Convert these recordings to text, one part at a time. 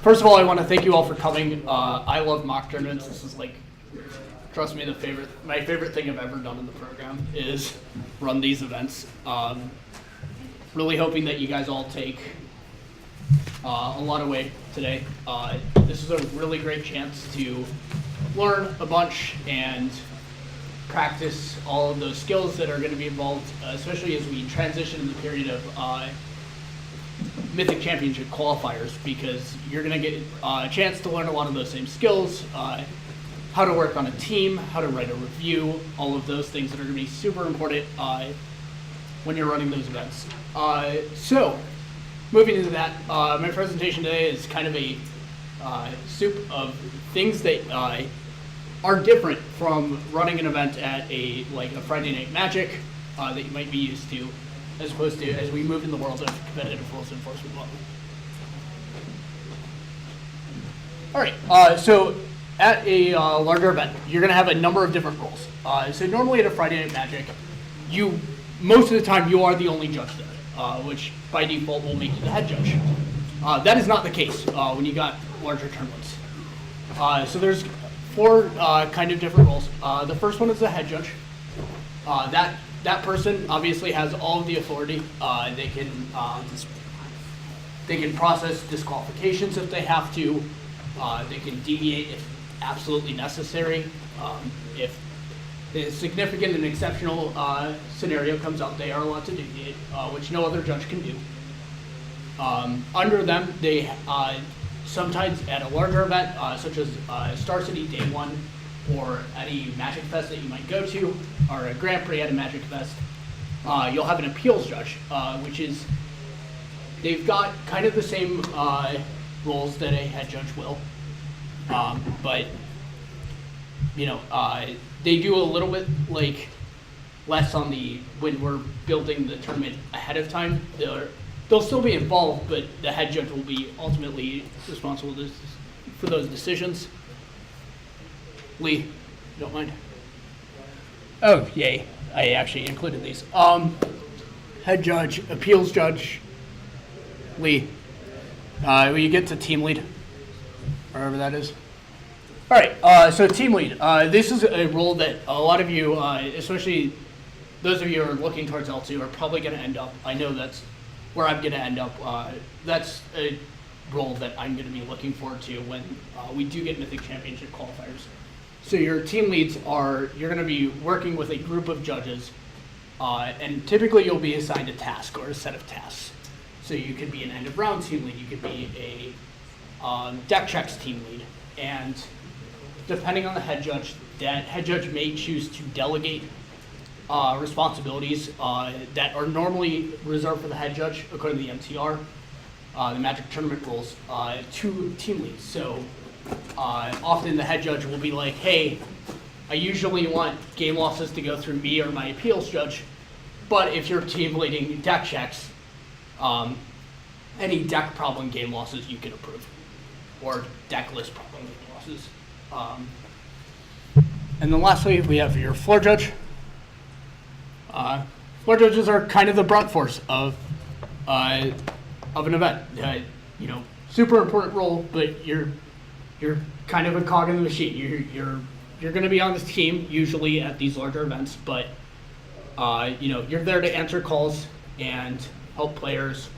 First of all, I want to thank you all for coming. I love mock tournaments. This is like, trust me, my favorite thing I've ever done in the program is run these events. Really hoping that you guys all take a lot away today. This is a really great chance to learn a bunch and practice all of those skills that are going to be involved, especially as we transition in the period of Mythic Championship qualifiers, because you're going to get a chance to learn a lot of those same skills, how to work on a team, how to write a review, all of those things that are going to be super important when you're running those events. So, moving into that, my presentation today is kind of a soup of things that are different from running an event at a Friday Night Magic that you might be used to, as opposed to as we move in the world of competitive rules enforcement law. All right, so at a larger event, you're going to have a number of different roles. So normally at a Friday Night Magic, most of the time you are the only judge there, which by default will make you the head judge. That is not the case when you got larger tournaments. So there's four kind of different roles. The first one is the head judge. That person obviously has all of the authority. They can process disqualifications if they have to. They can deviate if absolutely necessary. If a significant and exceptional scenario comes up, they are allowed to deviate, which no other judge can do. Under them, they sometimes at a larger event, such as Star City Day 1, or any Magic Fest that you might go to, or a Grand Prix at a Magic Fest, you'll have an appeals judge, which is, they've got kind of the same roles that a head judge will, but they do a little bit less on when we're building the tournament ahead of time. They'll still be involved, but the head judge will be ultimately responsible for those decisions. Lee, you don't mind? Oh, yay. I actually included these. Head judge, appeals judge, Lee. Will you get to team lead? Wherever that is. All right, so team lead. This is a role that a lot of you, especially those of you who are looking towards L2, are probably going to end up. I know that's where I'm going to end up. That's a role that I'm going to be looking forward to when we do get Mythic Championship qualifiers. So your team leads you're going to be working with a group of judges, and typically you'll be assigned a task or a set of tasks. So you could be an end of round team lead, you could be a deck checks team lead, and depending on the head judge, that head judge may choose to delegate responsibilities that are normally reserved for the head judge according to the MTR, the Magic Tournament rules, to team leads. So often the head judge will be like, hey, I usually want game losses to go through me or my appeals judge, but if you're team leading deck checks, any deck problem game losses you can approve, or deck list problem game losses. And then lastly, we have your floor judge. Floor judges are kind of the brunt force of an event. Super important role, but you're kind of a cog in the machine. You're going to be on this team usually at these larger events, but you're there to answer calls and help players,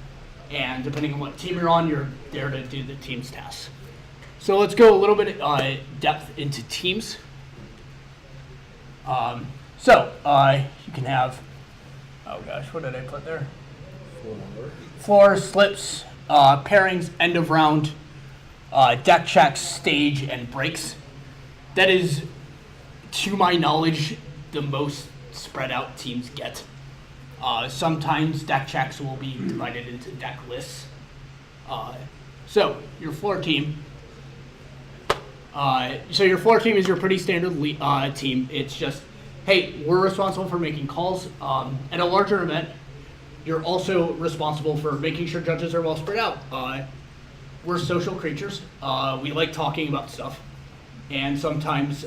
and depending on what team you're on, you're there to do the team's tasks. So let's go a little bit depth into teams. You can have, oh gosh, what did I put there? Floor, slips, pairings, end of round, deck checks, stage, and breaks. That is, to my knowledge, the most spread out teams get. Sometimes deck checks will be divided into deck lists. So your floor team. Your floor team is your pretty standard team. It's just, hey, we're responsible for making calls. At a larger event, you're also responsible for making sure judges are well spread out. We're social creatures. We like talking about stuff. And sometimes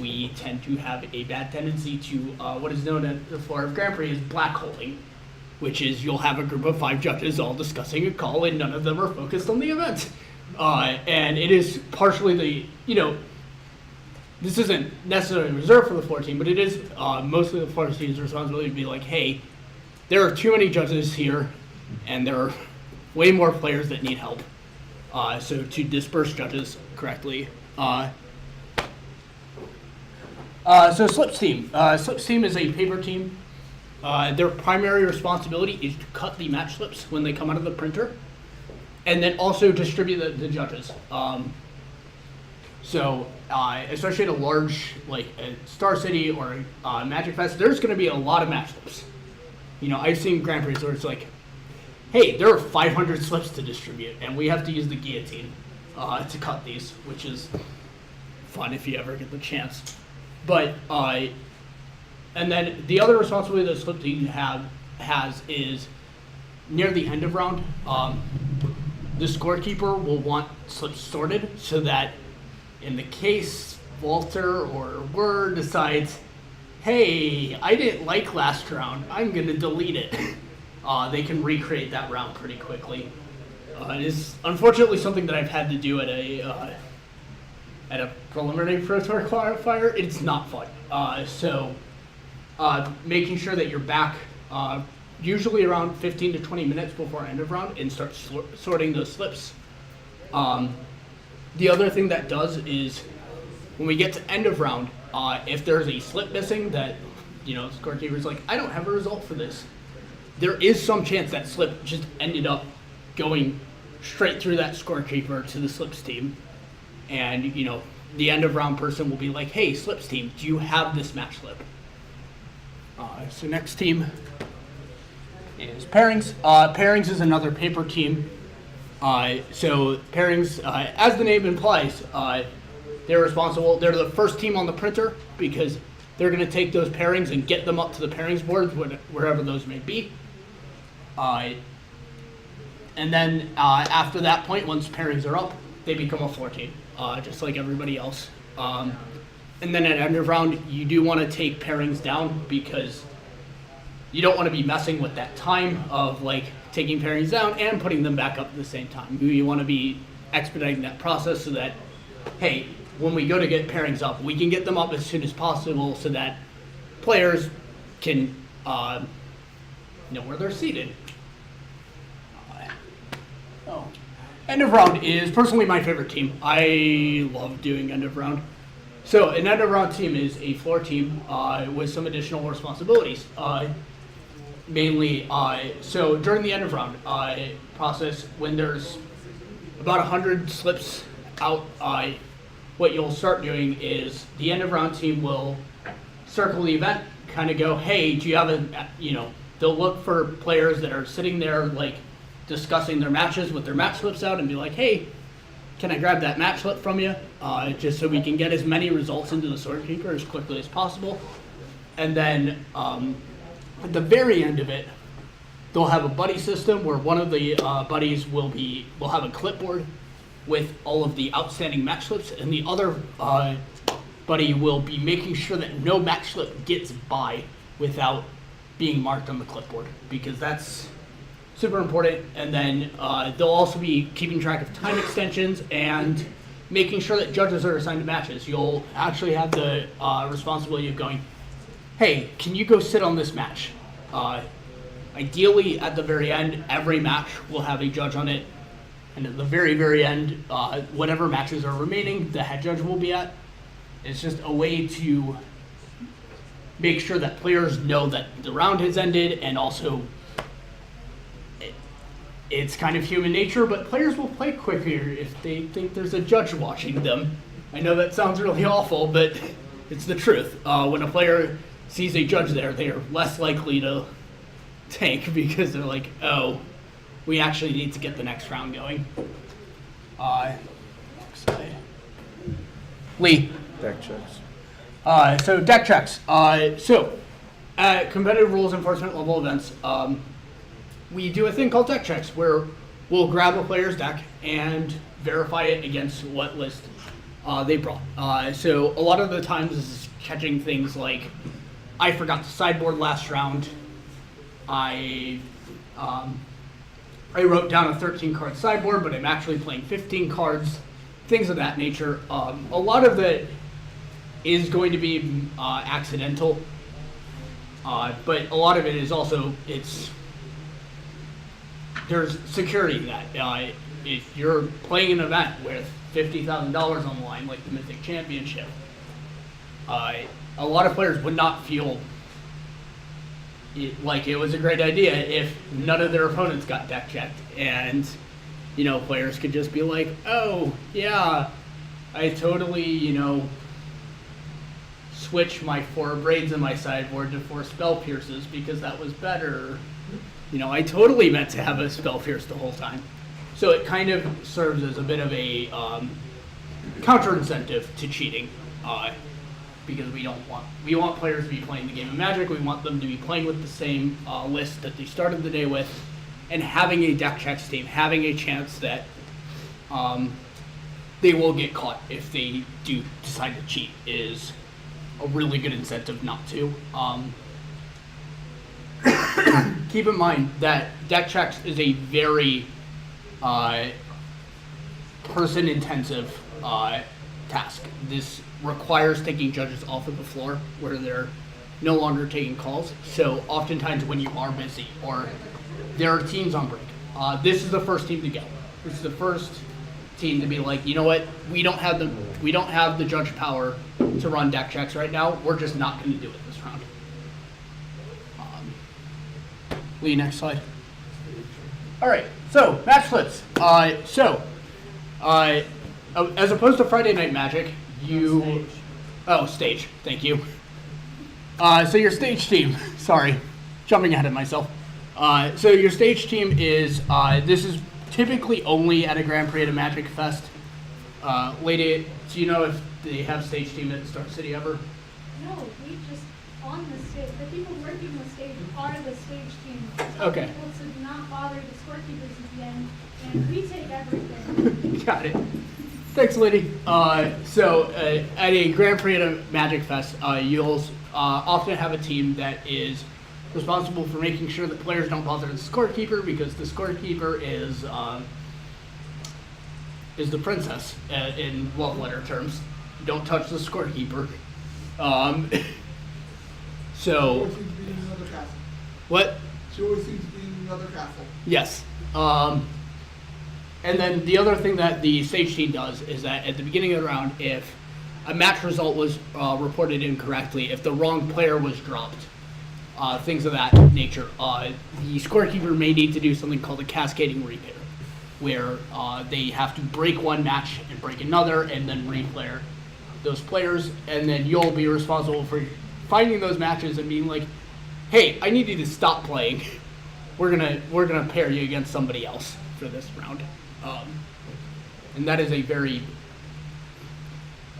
we tend to have a bad tendency to what is known at the floor of Grand Prix as black holing, which is you'll have a group of 5 judges all discussing a call and none of them are focused on the event. And it is partially the, this isn't necessarily reserved for the floor team, but it is mostly the floor team's responsibility to be like, hey, there are too many judges here, and there are way more players that need help. So to disperse judges correctly. So Slips team. Slips team is a paper team. Their primary responsibility is to cut the match slips when they come out of the printer, and then also distribute the judges. Especially at a large, like a Star City or Magic Fest, there's going to be a lot of match slips. I've seen Grand Prix where it's like, hey, there are 500 slips to distribute, and we have to use the guillotine to cut these, which is fun if you ever get the chance. But and then the other responsibility that Slip team has is near the end of round, the scorekeeper will want slips sorted so that in the case Walther or Word decides, hey, I didn't like last round, I'm going to delete it. They can recreate that round pretty quickly. It is unfortunately something that I've had to do at a preliminary Pro Tour qualifier. It's not fun. Making sure that you're back usually around 15 to 20 minutes before end of round and start sorting those slips. The other thing that does is when we get to end of round, if there's a slip missing that, the scorekeeper's like, I don't have a result for this. There is some chance that slip just ended up going straight through that scorekeeper to the slips team. And, the end of round person will be like, hey, slips team, do you have this match slip? So next team is Pairings. Pairings is another paper team. So Pairings, as the name implies, they're responsible. They're the first team on the printer because they're going to take those pairings and get them up to the pairings board, wherever those may be. And then after that point, once pairings are up, they become a floor team, just like everybody else. And then at end of round, you do want to take pairings down because you don't want to be messing with that time of taking pairings down and putting them back up at the same time. You want to be expediting that process so that, hey, when we go to get pairings up, we can get them up as soon as possible so that players can know where they're seated. End of round is personally my favorite team. I love doing end of round. So an end of round team is a floor team with some additional responsibilities. Mainly, so during the end of round process, when there's about 100 slips out, what you'll start doing is the end of round team will circle the event, kind of go, hey, do you have they'll look for players that are sitting there discussing their matches with their match slips out and be like, hey, can I grab that match slip from you? Just so we can get as many results into the scorekeeper as quickly as possible. And then at the very end of it, they'll have a buddy system where one of the buddies will have a clipboard with all of the outstanding match slips, and the other buddy will be making sure that no match slip gets by without being marked on the clipboard, because that's super important. And then they'll also be keeping track of time extensions and making sure that judges are assigned to matches. You'll actually have the responsibility of going, hey, can you go sit on this match? Ideally, at the very end, every match will have a judge on it. And at the very, very end, whatever matches are remaining, the head judge will be at. It's just a way to make sure that players know that the round has ended, and also it's kind of human nature, but players will play quicker if they think there's a judge watching them. I know that sounds really awful, but it's the truth. When a player sees a judge there, they are less likely to tank because they're like, oh, we actually need to get the next round going. Next slide. Lee. Deck checks. So deck checks. At competitive rules enforcement level events, we do a thing called deck checks where we'll grab a player's deck and verify it against what list they brought. So a lot of the times this is catching things like, I forgot the sideboard last round. I I wrote down a 13-card sideboard, but I'm actually playing 15 cards, things of that nature. A lot of it is going to be accidental, but a lot of it is also, there's security in that. If you're playing an event with $50,000 on the line, like the Mythic Championship, a lot of players would not feel like it was a great idea if none of their opponents got deck checked, and players could just be like, oh yeah, I totally switch my 4 braids in my sideboard to 4 spell pierces because that was better. I totally meant to have a spell pierce the whole time. So it kind of serves as a bit of a counter incentive to cheating. Because we want players to be playing the game of Magic. We want them to be playing with the same list that they started the day with, and having a deck checks team, having a chance that they will get caught if they do decide to cheat is a really good incentive not to. Keep in mind that deck checks is a very person-intensive task. This requires taking judges off of the floor where they're no longer taking calls. So oftentimes when you are busy or there are teams on break, this is the first team to go. This is the first team to be like, you know what, we don't have the judge power to run deck checks right now. We're just not going to do it this round. Lee, next slide. All right, so match flips. As opposed to Friday Night Magic, stage. Thank you. So your stage team, sorry, jumping ahead of myself. So your stage team is, this is typically only at a Grand Prix at a Magic Fest. Lady, do you know if they have stage team at Star City ever? No, we just on the stage. The people working the stage are the stage team. Okay. People to not bother the scorekeepers at the end, and we take everything. Got it. Thanks, Liddy. At a Grand Prix at a Magic Fest, you'll often have a team that is responsible for making sure that players don't bother the scorekeeper, because the scorekeeper is the princess in love letter terms. Don't touch the scorekeeper. She always seems to be in another castle. What? She always seems to be in another castle. Yes. And then the other thing that the stage team does is that at the beginning of the round, if a match result was reported incorrectly, if the wrong player was dropped, things of that nature, the scorekeeper may need to do something called a cascading repair, where they have to break one match and break another and then replayer those players, and then you'll be responsible for finding those matches and being like, hey, I need you to stop playing. We're gonna pair you against somebody else for this round. And that is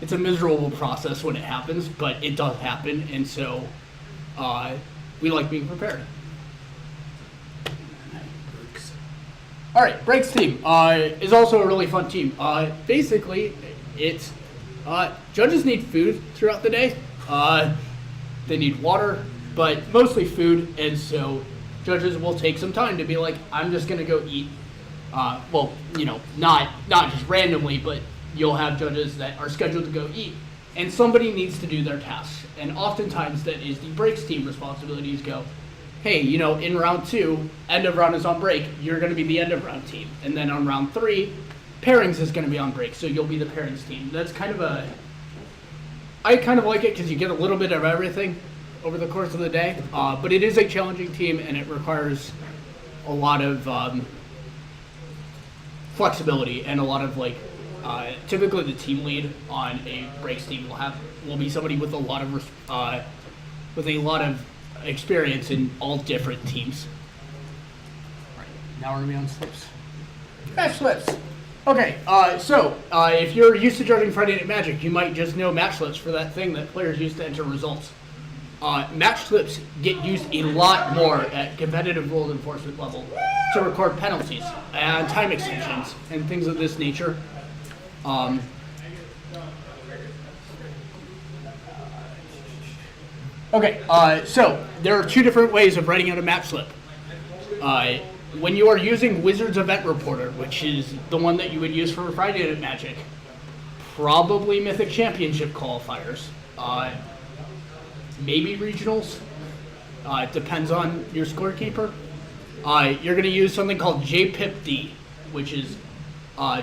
it's a miserable process when it happens, but it does happen, and so we like being prepared. All right, Breaks team is also a really fun team. Basically, it's judges need food throughout the day. They need water, but mostly food, and so judges will take some time to be like, I'm just gonna go eat. Not just randomly, but you'll have judges that are scheduled to go eat, and somebody needs to do their tasks. And oftentimes that is the breaks team responsibilities go, hey, in round 2, end of round is on break, you're going to be the end of round team. And then on round 3, pairings is going to be on break, so you'll be the pairings team. That's I kind of like it because you get a little bit of everything over the course of the day, but it is a challenging team, and it requires a lot of flexibility and a lot of typically the team lead on a breaks team will be somebody with a lot of experience in all different teams. Right, now we're gonna be on slips. Match slips. Okay, if you're used to judging Friday Night Magic, you might just know match slips for that thing that players use to enter results. Match slips get used a lot more at competitive rules enforcement level to record penalties and time extensions and things of this nature. So there are 2 different ways of writing out a match slip. when you are using Wizards Event Reporter, which is the one that you would use for Friday Night Magic, probably Mythic Championship qualifiers, maybe regionals. It depends on your scorekeeper. You're going to use something called JPIP-D, which is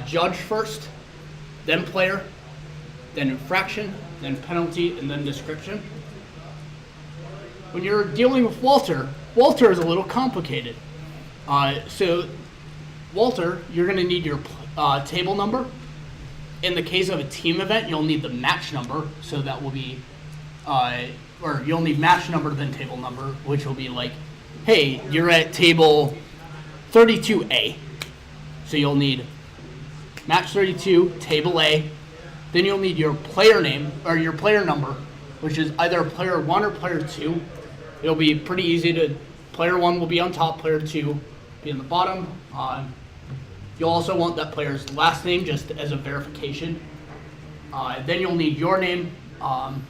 judge first, then player, then infraction, then penalty, and then description. When you're dealing with Walther is a little complicated. So Walther, you're going to need your table number. In the case of a team event, you'll need the match number, so that will be, or you'll need match number then table number, which will be like, hey, you're at table 32A. So you'll need match 32, table A. Then you'll need your player name, or your player number, which is either player 1 or player 2. It'll be pretty easy to, player 1 will be on top, player 2 be on the bottom. You'll also want that player's last name just as a verification. Then you'll need your name, and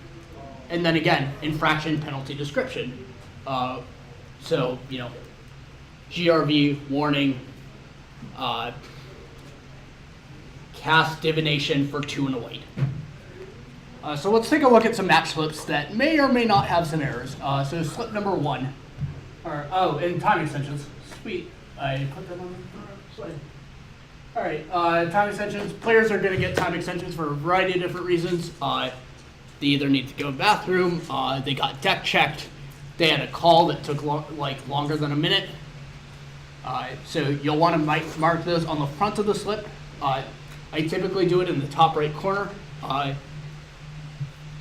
then again, infraction, penalty, description. So, GRV, warning, cast divination for 2 and a white. So let's take a look at some match slips that may or may not have some errors. So slip number 1, and time extensions. Sweet, I put that on the slide. All right, time extensions. Players are going to get time extensions for a variety of different reasons. They either need to go to the bathroom, they got deck checked, they had a call that took longer than a minute. So you'll want to mark those on the front of the slip. I typically do it in the top right corner.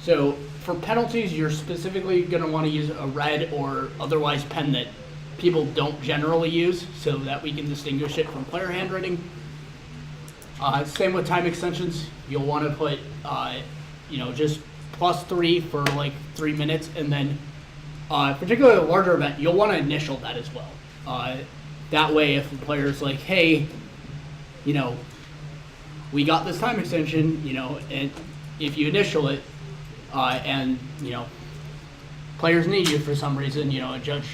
So for penalties, you're specifically going to want to use a red or otherwise pen that people don't generally use, so that we can distinguish it from player handwriting. Same with time extensions. You'll want to put, just +3 for like 3 minutes, and then, particularly a larger event, you'll want to initial that as well. That way, if the player's like, hey, we got this time extension, and if you initial it, and players need you for some reason, a judge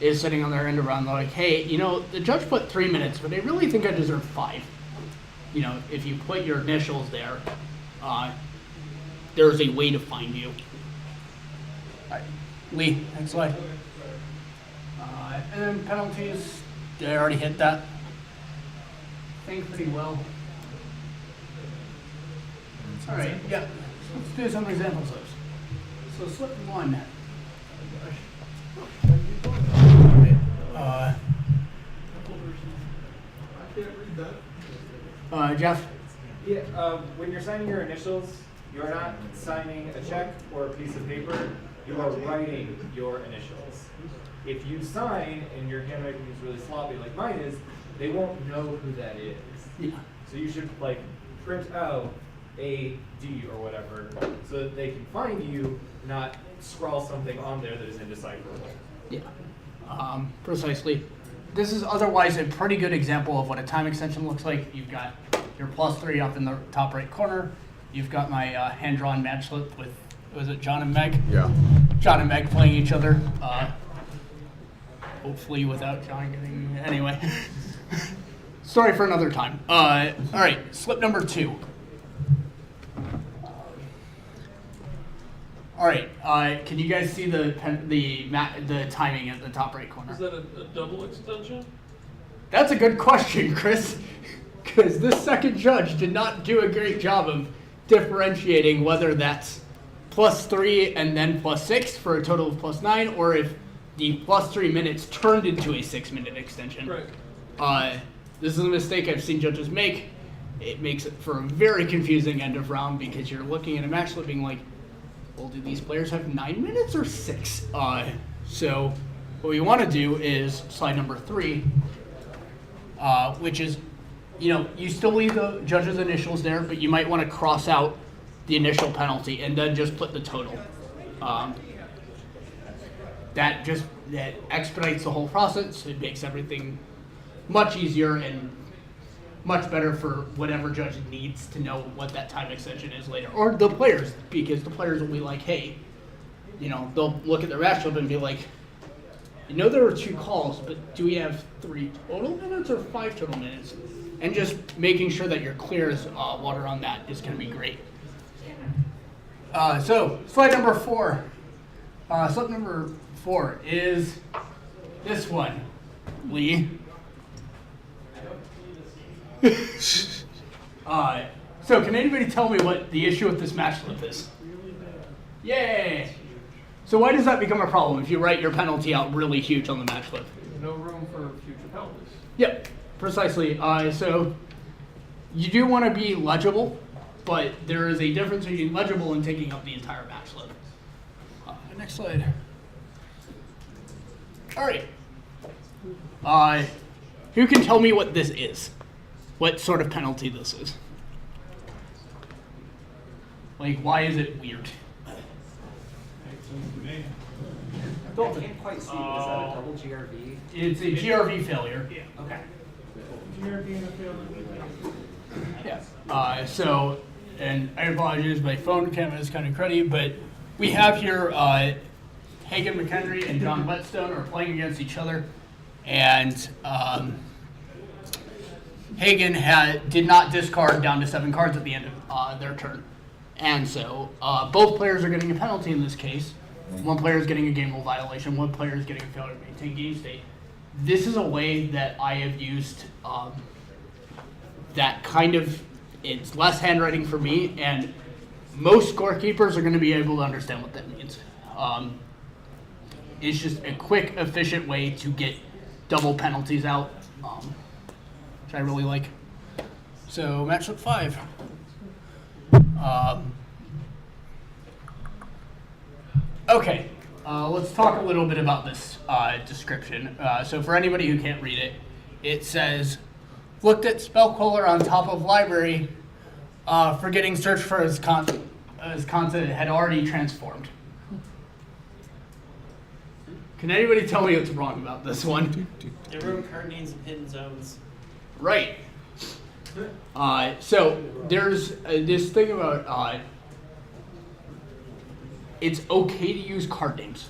is sitting on their end around, they're like, hey, the judge put 3 minutes, but they really think I deserve 5. If you put your initials there, there's a way to find you. All right. Lee, next slide. And then penalties, did I already hit that? I think pretty well. All right, yeah, let's do some example slips. So slip 1. I can't read that. Jeff? Yeah, when you're signing your initials, you're not signing a check or a piece of paper, you are writing your initials. If you sign and your handwriting is really sloppy like mine is, they won't know who that is. Yeah. So you should print out A, D, or whatever, so that they can find you, not scrawl something on there that is indecipherable. Yeah, precisely. This is otherwise a pretty good example of what a time extension looks like. You've got your +3 up in the top right corner. You've got my hand-drawn match slip with, was it John and Meg? Yeah. John and Meg playing each other. Hopefully without John getting, anyway. Story for another time. All right, slip number 2. All right, can you guys see the timing at the top right corner? Is that a double extension? That's a good question, Chris, because this second judge did not do a great job of differentiating whether that's +3 and then +6 for a total of +9, or if the +3 minutes turned into a 6-minute extension. Right. This is a mistake I've seen judges make. It makes it for a very confusing end of round because you're looking at a match slip being like, well, do these players have 9 minutes or 6? So what we want to do is slide number 3, which is, you still leave the judge's initials there, but you might want to cross out the initial penalty and then just put the total. That expedites the whole process. It makes everything much easier and much better for whatever judge needs to know what that time extension is later. Or the players, because the players will be like, hey, they'll look at their match slip and be like, I know there were 2 calls, but do we have 3 total minutes or 5 total minutes? And just making sure that you're clear as water on that is going to be great. So slide number 4. Slide number 4 is this one, Lee. So can anybody tell me what the issue with this match slip is? Yay! So why does that become a problem if you write your penalty out really huge on the match slip? No room for future penalties. Yep, precisely. So you do want to be legible, but there is a difference between legible and taking up the entire match slip. Next slide. All right. Who can tell me what this is? What sort of penalty this is? Like, why is it weird? I can't quite see. Is that a double GRV? It's a GRV failure. Okay. Yeah. So, and I apologize, my phone camera is kind of cruddy, but we have here Hagen McHenry and John Whetstone are playing against each other, and Hagen did not discard down to 7 cards at the end of their turn. And so both players are getting a penalty in this case. One player is getting a game rule violation, one player is getting a failure to maintain game state. This is a way that I have used that kind of, it's less handwriting for me, and most scorekeepers are going to be able to understand what that means. It's just a quick, efficient way to get double penalties out, which I really like. So matchup 5. Okay, let's talk a little bit about this description. So for anybody who can't read it, it says, looked at spell caller on top of library, forgetting search for his content had already transformed. Can anybody tell me what's wrong about this one? They wrote card names and hidden zones. Right. So there's this thing about it's okay to use card names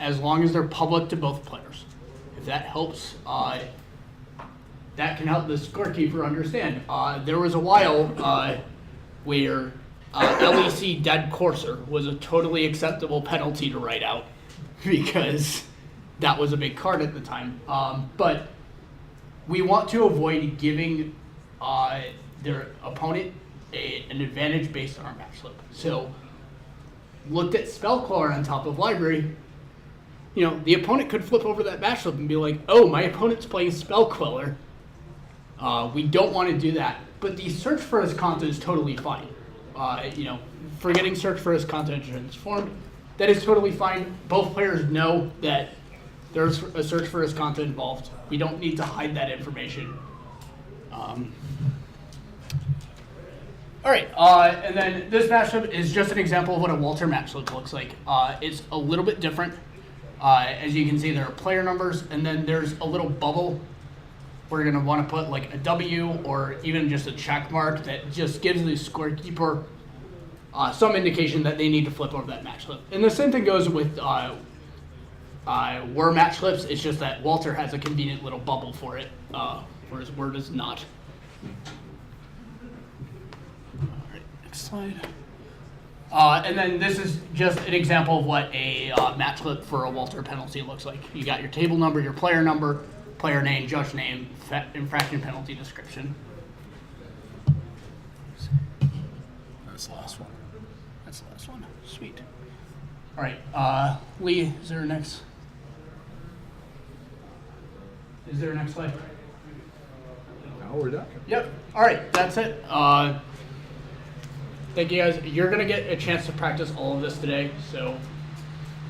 as long as they're public to both players. If that helps, that can help the scorekeeper understand. There was a while where LEC Dead Courser was a totally acceptable penalty to write out because that was a big card at the time. But we want to avoid giving their opponent an advantage based on our match slip. So looked at Spellcaller on top of library, the opponent could flip over that match slip and be like, oh, my opponent's playing Spellqueller. We don't want to do that. But the search for his content is totally fine. Forgetting search for his content transformed, that is totally fine. Both players know that there's a search for his content involved. We don't need to hide that information. All right, and then this matchup is just an example of what a Walther Match looks like. It's a little bit different. As you can see, there are player numbers, and then there's a little bubble. We're going to want to put like a W or even just a check mark that just gives the scorekeeper some indication that they need to flip over that match slip. And the same thing goes with Were match slips. It's just that Walther has a convenient little bubble for it, whereas Word does not. Slide. And then this is just an example of what a match slip for a Walther penalty looks like. You got your table number, your player number, player name, judge name, infraction penalty description. That's the last one. That's the last one. Sweet. All right, Lee, is there a next? Is there a next slide? Now we're done. Yep. All right, that's it. Thank you guys. You're going to get a chance to practice all of this today, so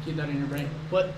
keep that in your brain. What?